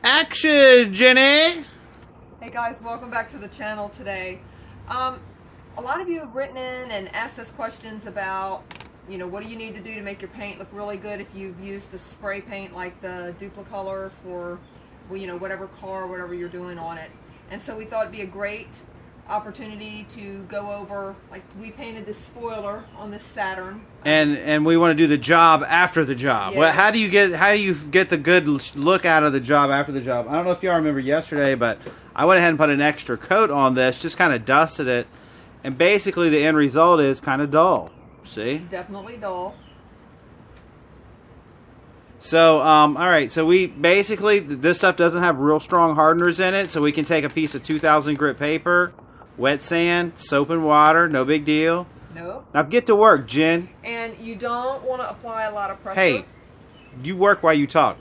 Action, Jenny! Hey guys, welcome back to the channel today. A lot of you have written in and asked us questions about, what do you need to do to make your paint look really good if you've used the spray paint like the Duplicolor for, whatever car, whatever you're doing on it. And so we thought it'd be a great opportunity to go over, like we painted this spoiler on this Saturn. And we want to do the job after the job. Yes. Well, how do you get the good look out of the job after the job? I don't know if y'all remember yesterday, but I went ahead and put an extra coat on this, just kind of dusted it, and basically the end result is kind of dull. See? Definitely dull. So, alright, so we basically, this stuff doesn't have real strong hardeners in it, so we can take a piece of 2000 grit paper, wet sand, soap and water, no big deal. Nope. Now get to work, Jen. And you don't want to apply a lot of pressure. Hey, you work while you talk.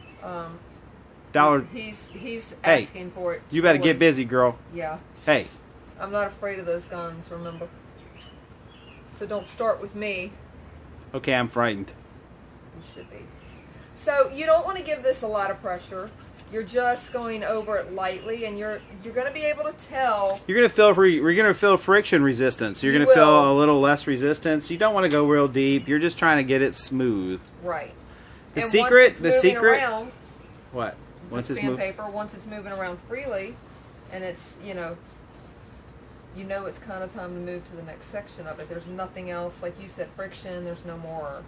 Dollar. He's asking for it. You better get busy, girl. Yeah. Hey. I'm not afraid of those guns, remember. So don't start with me. Okay, I'm frightened. You should be. So you don't want to give this a lot of pressure. You're just going over it lightly, and you're going to be able to tell. You're gonna feel friction resistance. You're gonna feel a little less resistance. You don't want to go real deep. You're just trying to get it smooth. Right. The and secret. Around, what? Once it's sandpaper. Once it's moving around freely, and it's it's kind of time to move to the next section of it. There's nothing else, like you said, friction. There's no more.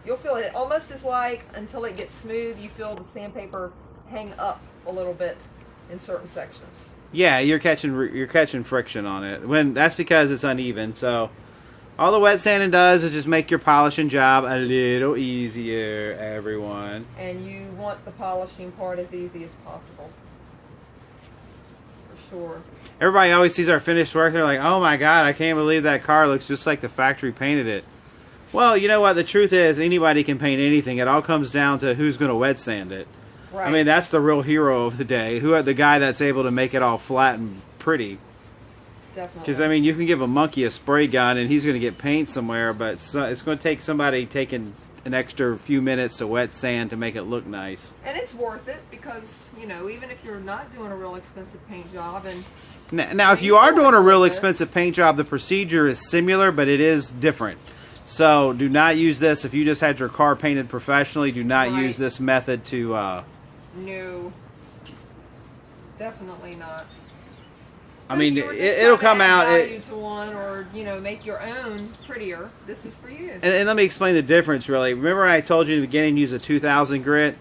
You'll feel it almost as like until it gets smooth. You feel the sandpaper hang up a little bit in certain sections. Yeah, you're catching friction on it. That's because it's uneven. So all the wet sanding does is just make your polishing job a little easier, everyone. And you want the polishing part as easy as possible. For sure. Everybody always sees our finished work. They're like, "Oh my God, I can't believe that car looks just like the factory painted it." Well, you know what? The truth is, anybody can paint anything. It all comes down to who's going to wet sand it. Right. I mean, that's the real hero of the day. The guy that's able to make it all flat and pretty. Definitely. Because, I mean, you can give a monkey a spray gun and he's going to get paint somewhere, but it's going to take somebody taking an extra few minutes to wet sand to make it look nice. And it's worth it because, even if you're not doing a real expensive paint job. And now if you are doing a real expensive paint job, the procedure is similar, but it is different. So do not use this if you just had your car painted professionally. Do not use this method to... No, definitely not. I mean, it'll come out. Value to one, or make your own prettier. This is for you. And let me explain the difference. Really, remember I told you in the beginning, use a 2000 grit.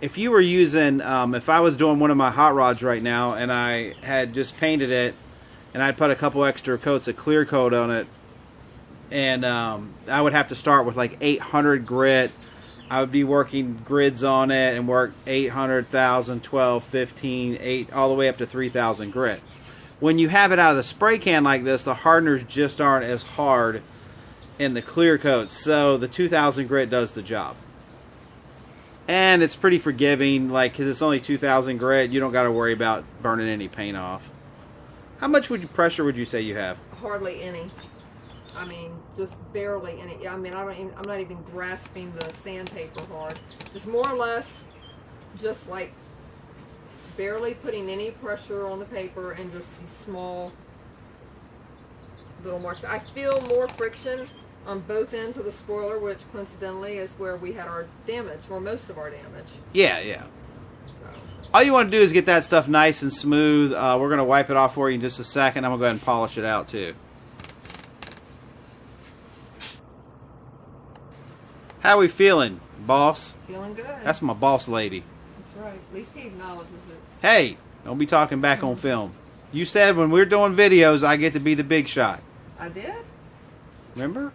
If you were using, if I was doing one of my hot rods right now, and I had just painted it, and I'd put a couple extra coats of clear coat on it, and I would have to start with like 800 grit. I would be working grids on it and work 800, 1,000, 12, 15, 8, all the way up to 3,000 grit. When you have it out of the spray can like this, the hardeners just aren't as hard in the clear coat. So the 2,000 grit does the job. And it's pretty forgiving, because it's only 2,000 grit. You don't got to worry about burning any paint off. How much pressure would you say you have? Hardly any. I mean, just barely any. I mean, I'm not even grasping the sandpaper hard. Just more or less, just like barely putting any pressure on the paper and just these small little marks. I feel more friction on both ends of the spoiler, which coincidentally is where we had our damage, or most of our damage. Yeah. So. All you want to do is get that stuff nice and smooth. We're going to wipe it off for you in just a second. I'm going to go ahead and polish it out too. How we feeling, boss? Feeling good. That's my boss lady. That's right. At least he acknowledges it. Hey, don't be talking back on film. You said when we're doing videos, I get to be the big shot. I did? Remember?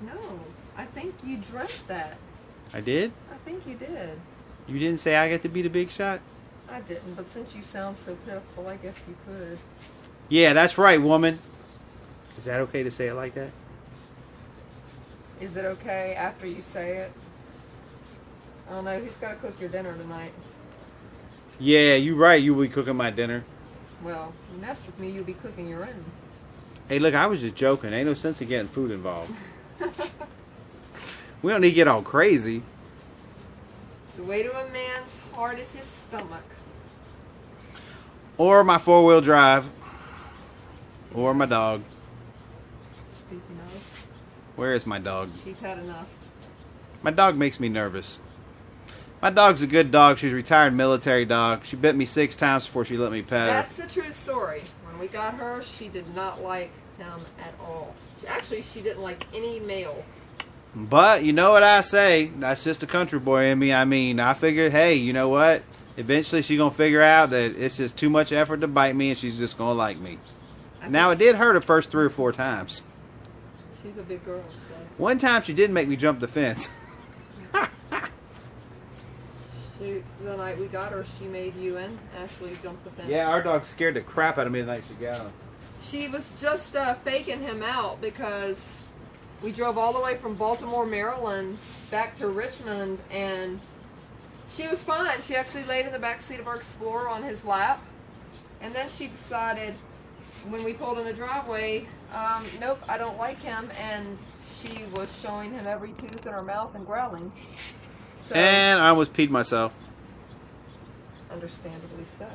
No. I think you dreamt that. I did? I think you did. You didn't say I get to be the big shot? I didn't, but since you sound so pitiful, I guess you could. Yeah, that's right, woman. Is that okay to say it like that? Is it okay after you say it? I don't know. Who's got to cook your dinner tonight? Yeah, you're right. You will be cooking my dinner. Well, you mess with me, you'll be cooking your own. Hey, look, I was just joking. Ain't no sense in getting food involved. We don't need to get all crazy. The way to a man's heart is his stomach. Or my 4-wheel drive. Or my dog. Speaking of, Where is my dog? she's had enough. My dog makes me nervous. My dog's a good dog. She's a retired military dog. She bit me 6 times before she let me pet her. That's the true story. When we got her, she did not like him at all. Actually, she didn't like any male. But you know what I say? That's just a country boy in me. I mean, I figured, hey, you know what? Eventually she's going to figure out that it's just too much effort to bite me and she's just going to like me. Now, it did hurt the first 3 or 4 times. She's a big girl, so. One time she did make me jump the fence. The night we got her, she made you and Ashley jump the fence. Yeah, our dog scared the crap out of me the night she got him. She was just faking him out because we drove all the way from Baltimore, Maryland, back to Richmond, and she was fine. She actually laid in the back seat of our Explorer on his lap, and then she decided, when we pulled in the driveway, nope, I don't like him, and she was showing him every tooth in her mouth and growling. So, And I almost peed myself. understandably so.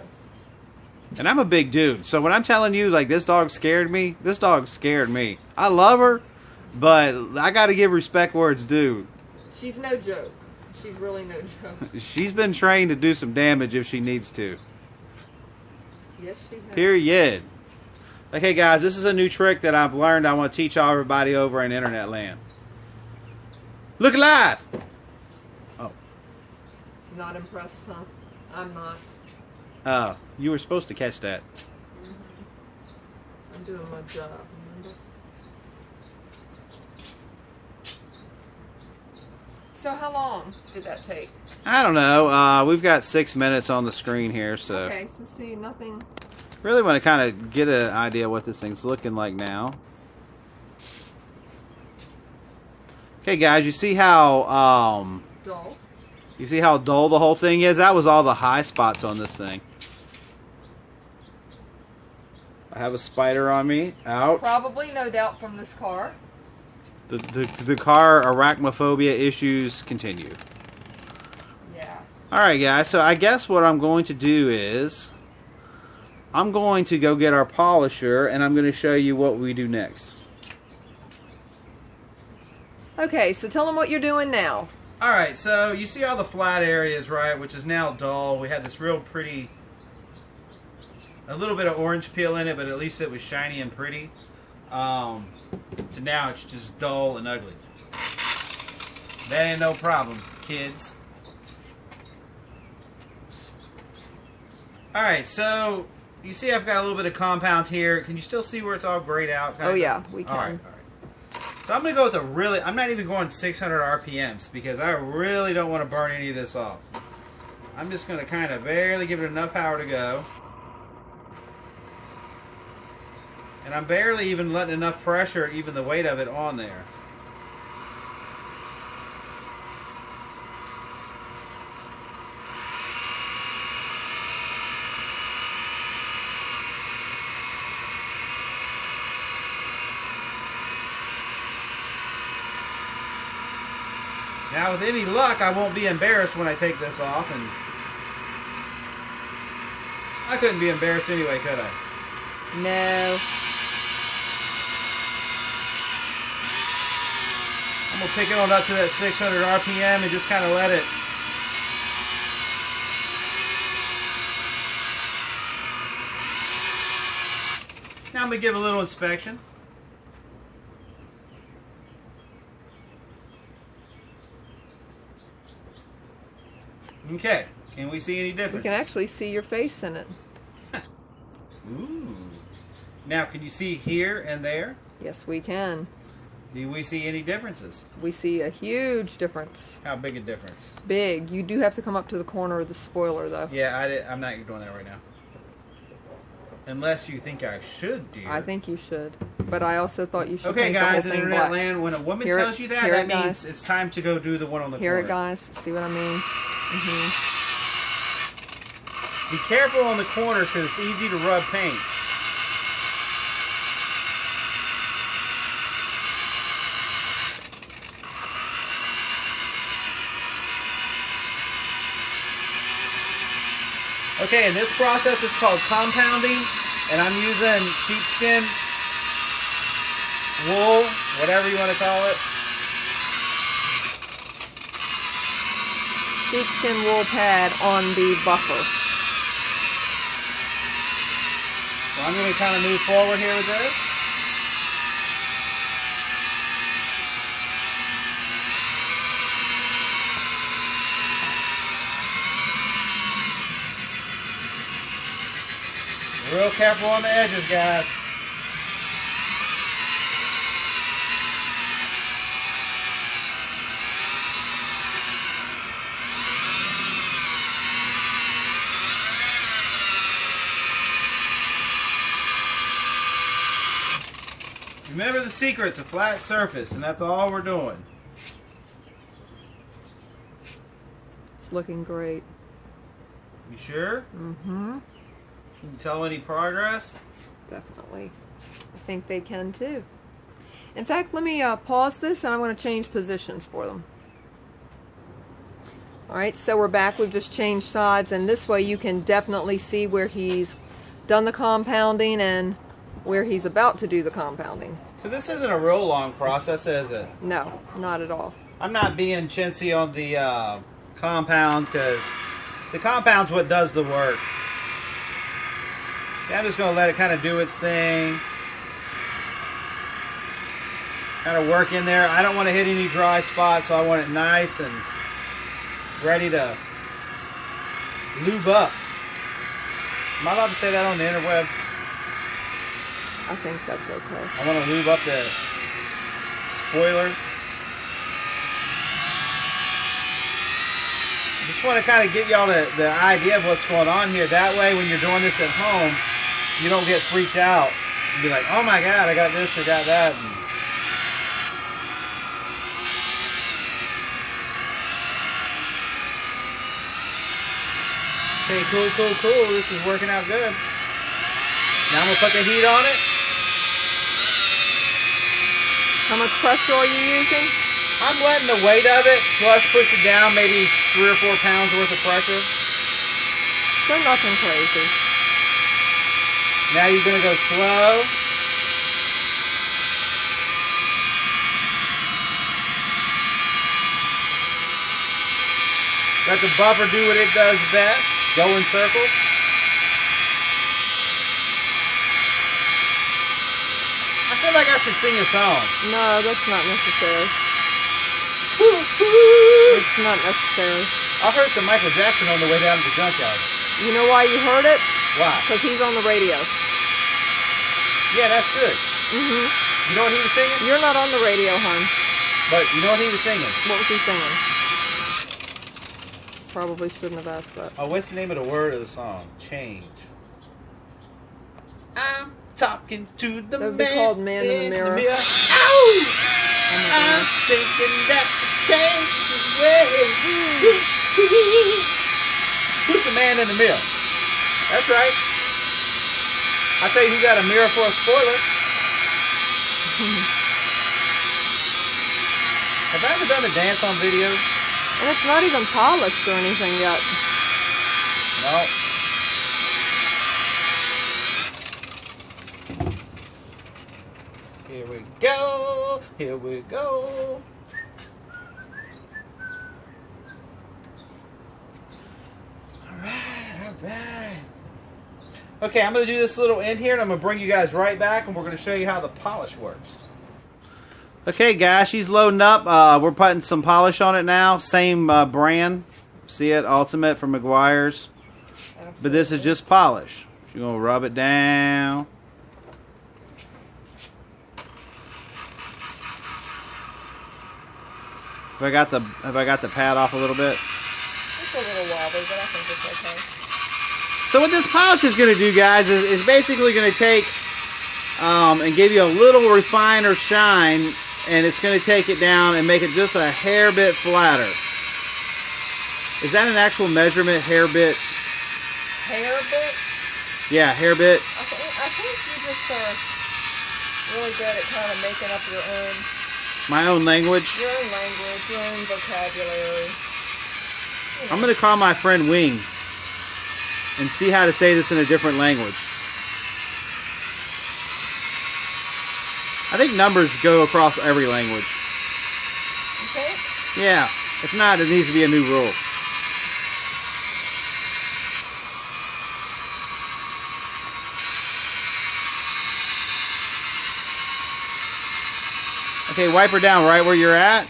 And I'm a big dude, so when I'm telling you, like, this dog scared me, this dog scared me. I love her, but I got to give respect where it's due. She's no joke. She's really no joke. She's been trained to do some damage if she needs to. Yes, she has. Period. Okay, guys, this is a new trick that I've learned I want to teach everybody over in internet land. Look alive! Oh. Not impressed, huh? I'm not. You were supposed to catch that. I'm doing my job, remember? So how long did that take? I don't know. We've got 6 minutes on the screen here, so... Okay, so see, nothing... Really want to kind of get an idea what this thing's looking like now. Okay, guys, you see how... dull. You see how dull the whole thing is? That was all the high spots on this thing. I have a spider on me. Ouch. Probably, no doubt, from this car. The car arachnophobia issues continue. Yeah. Alright, guys, so I guess what I'm going to do is... I'm going to go get our polisher, and I'm going to show you what we do next. Okay, so tell them what you're doing now. Alright, so you see all the flat areas, right, which is now dull. We had this real pretty, a little bit of orange peel in it, but at least it was shiny and pretty. To now it's just dull and ugly. That ain't no problem, kids. Alright, so you see I've got a little bit of compound here. Can you still see where it's all grayed out? Oh yeah, we can. Alright. So I'm going to go with a really, I'm not even going 600 RPMs because I really don't want to burn any of this off. I'm just going to kind of barely give it enough power to go. And I'm barely even letting enough pressure, even the weight of it, on there. Now, with any luck, I won't be embarrassed when I take this off, and I couldn't be embarrassed anyway, could I? No. I'm going to pick it on up to that 600 RPM and just kind of let it. Now I'm going to give it a little inspection. Okay, can we see any difference? We can actually see your face in it. Ooh. Now, can you see here and there? Yes, we can. Do we see any differences? We see a huge difference. How big a difference? Big. You do have to come up to the corner of the spoiler, though. Yeah, I'm not doing that right now. Unless you think I should, dear. I think you should. But I also thought you should Okay, paint the guys, whole in thing internet black. land, when a woman Hear it- tells you that, hear that it, means guys? it's time to go do the one on the Hear corner. it, guys? See what I mean? Be careful on the corners because it's easy to rub paint. Okay, and this process is called compounding, and I'm using sheepskin, wool, whatever you want to call it. Sheepskin wool pad on the buffer. So I'm going to kind of move forward here with this. Real careful on the edges, guys. Remember the secret, it's a flat surface, and that's all we're doing. It's looking great. You sure? Mm-hmm. Can you tell any progress? Definitely. I think they can too. In fact, let me pause this and I'm going to change positions for them. Alright, so we're back. We've just changed sides, and this way you can definitely see where he's done the compounding and where he's about to do the compounding. So this isn't a real long process, is it? No, not at all. I'm not being chintzy on the compound, because the compound's what does the work. See, I'm just going to let it kind of do its thing. Kind of work in there. I don't want to hit any dry spots, so I want it nice and ready to lube up. Am I allowed to say that on the interweb? I think that's okay. I want to lube up the spoiler. I just want to kind of get y'all the idea of what's going on here. That way, when you're doing this at home, you don't get freaked out. You be like, oh my God, I got this or got that. Okay, cool. This is working out good. Now I'm going to put the heat on it. How much pressure are you using? I'm letting the weight of it plus push it down maybe 3 or 4 pounds worth of pressure. So nothing crazy. Now you're going to go slow. Let the buffer do what it does best. Go in circles. I feel like I should sing a song. No, that's not necessary. It's not necessary. I heard some Michael Jackson on the way down to the junkyard. You know why you heard it? Why? Because he's on the radio. Yeah, that's good. Mm-hmm. You know what he was singing? You're not on the radio, hon. But you know what he was singing? What was he singing? Probably shouldn't have asked that. Oh, what's the name of the word of the song? Change. I'm talking to the That would man, be called Man in the Mirror. Ow! Oh I'm thinking that change the way. Who's the man in the mirror? That's right. I'll tell you who got a mirror for a spoiler. Have I ever done a dance on video? And it's not even polished or anything yet. No. Here we go. Here we go. Alright. Okay, I'm going to do this little end here, and I'm going to bring you guys right back, and we're going to show you how the polish works. Okay, guys, she's loading up. We're putting some polish on it now. Same brand. See it? Ultimate from Meguiars. But this is just polish. She's going to rub it down. Have I got the pad off a little bit? It's a little wobbly, but I think it's okay. So what this polish is going to do, guys, is basically going to take and give you a little refiner shine, and it's going to take it down and make it just a hair bit flatter. Is that an actual measurement, hair bit? Hair bit? Yeah, hair bit. I think you just are really good at kind of making up your own... My own language. Your own language, your own vocabulary. You know. I'm going to call my friend Wing. and see how to say this in a different language. I think numbers go across every language. Okay. Yeah. If not, it needs to be a new rule. Okay, wipe her down right where you're at.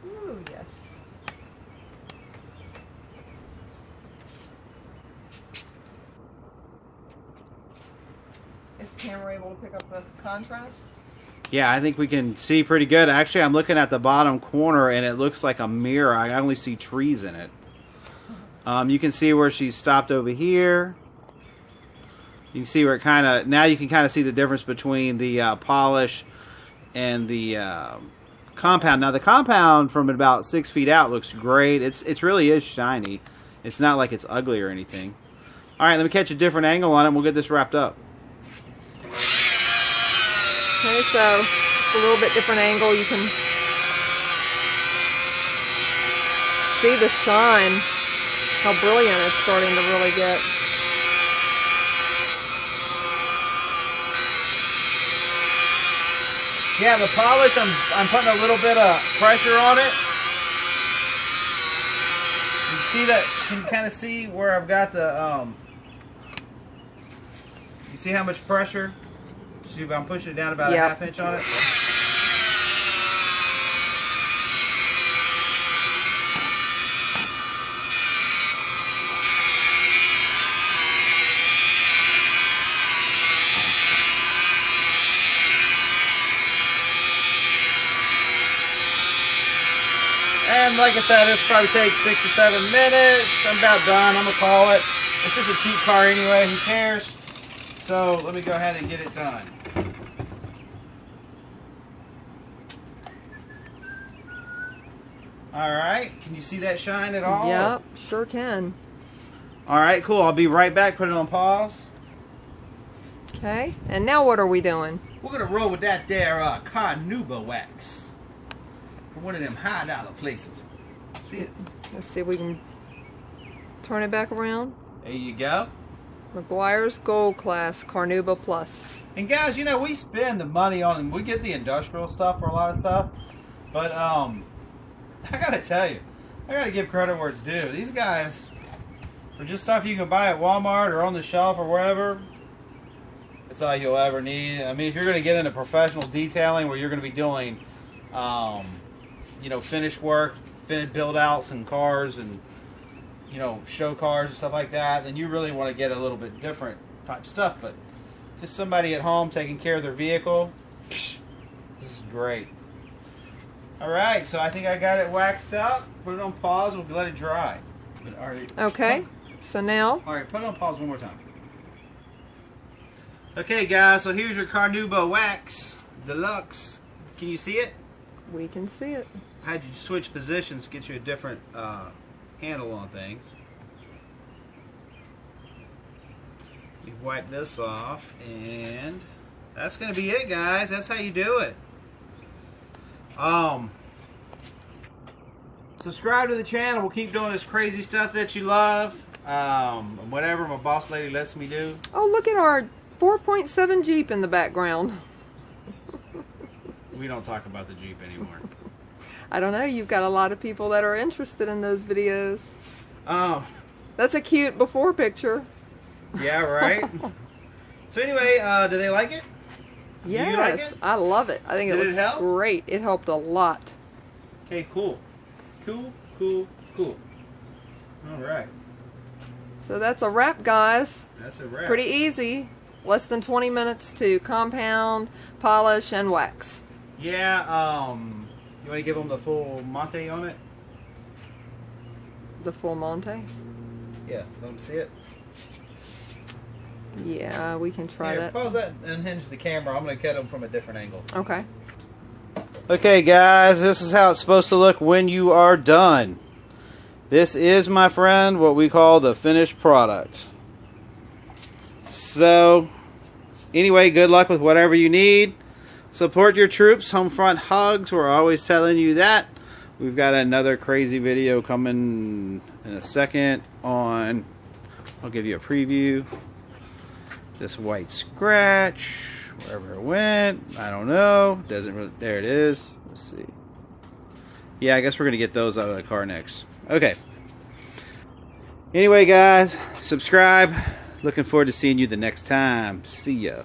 Ooh, yes. Is the camera able to pick up the contrast? Yeah, I think we can see pretty good. Actually, I'm looking at the bottom corner, and it looks like a mirror. I only see trees in it. You can see where she stopped over here. You can see where it kind of... Now you can kind of see the difference between the polish and the compound. Now, the compound from about 6 feet out looks great. It really is shiny. It's not like it's ugly or anything. All right, let me catch a different angle on it, and we'll get this wrapped up. Okay, so just a little bit different angle. You can see the shine, how brilliant it's starting to really get. Yeah, the polish, I'm putting a little bit of pressure on it. You see that? Can you kind of see where I've got the, you see how much pressure? See, I'm pushing it down about a half inch on it. And like I said, this probably takes 6 or 7 minutes. I'm about done. I'm going to call it. It's just a cheap car anyway. Who cares? So let me go ahead and get it done. Alright. Can you see that shine at all? Yep, sure can. Alright, cool. I'll be right back. Put it on pause. Okay, and now what are we doing? We're going to roll with that there carnauba wax. One of them high dollar places. See it? Let's see if we can turn it back around. There you go. Meguiar's Gold Class Carnauba Plus. And guys, you know, we spend the money on, we get the industrial stuff for a lot of stuff, but I gotta tell you, I gotta give credit where it's due. These guys, for just stuff you can buy at Walmart or on the shelf or wherever, it's all you'll ever need. I mean, if you're gonna get into professional detailing where you're gonna be doing you know, finish work, build outs and cars and, you know, show cars and stuff like that, then you really want to get a little bit different type stuff. But just somebody at home taking care of their vehicle, psh, this is great. Alright, so I think I got it waxed up. Put it on pause. We'll let it dry. Okay, so now... Alright, put it on pause one more time. Okay, guys, so here's your Carnauba Wax Deluxe. Can you see it? We can see it. I had you switch positions to get you a different handle on things. You wipe this off, and that's going to be it, guys. That's how you do it. Subscribe to the channel. We'll keep doing this crazy stuff that you love. Whatever my boss lady lets me do. Oh, look at our 4.7 Jeep in the background. We don't talk about the Jeep anymore. I don't know. You've got a lot of people that are interested in those videos. Oh. That's a cute before picture. Yeah, right? So anyway, do they like it? Yes, do you like it? I love it. I think it looks help? great. It helped a lot. Okay, cool. Cool, cool, cool. All right. So that's a wrap, guys. That's a wrap. Pretty easy. Less than 20 minutes to compound, polish, and wax. Yeah, you want to give them the full Monte on it? The full Monte? Yeah, let them see it. Yeah, we can try that. Pause that and hinge the camera. I'm going to cut them from a different angle. Okay. Okay, guys, this is how it's supposed to look when you are done. This is, my friend, what we call the finished product. So, anyway, good luck with whatever you need. Support your troops. Home front hugs. We're always telling you that. We've got another crazy video coming in a second on, I'll give you a preview. This white scratch, wherever it went, I don't know. Doesn't really, there it is. Let's see. Yeah, I guess we're going to get those out of the car next. Okay. Anyway, guys, subscribe. Looking forward to seeing you the next time. See ya.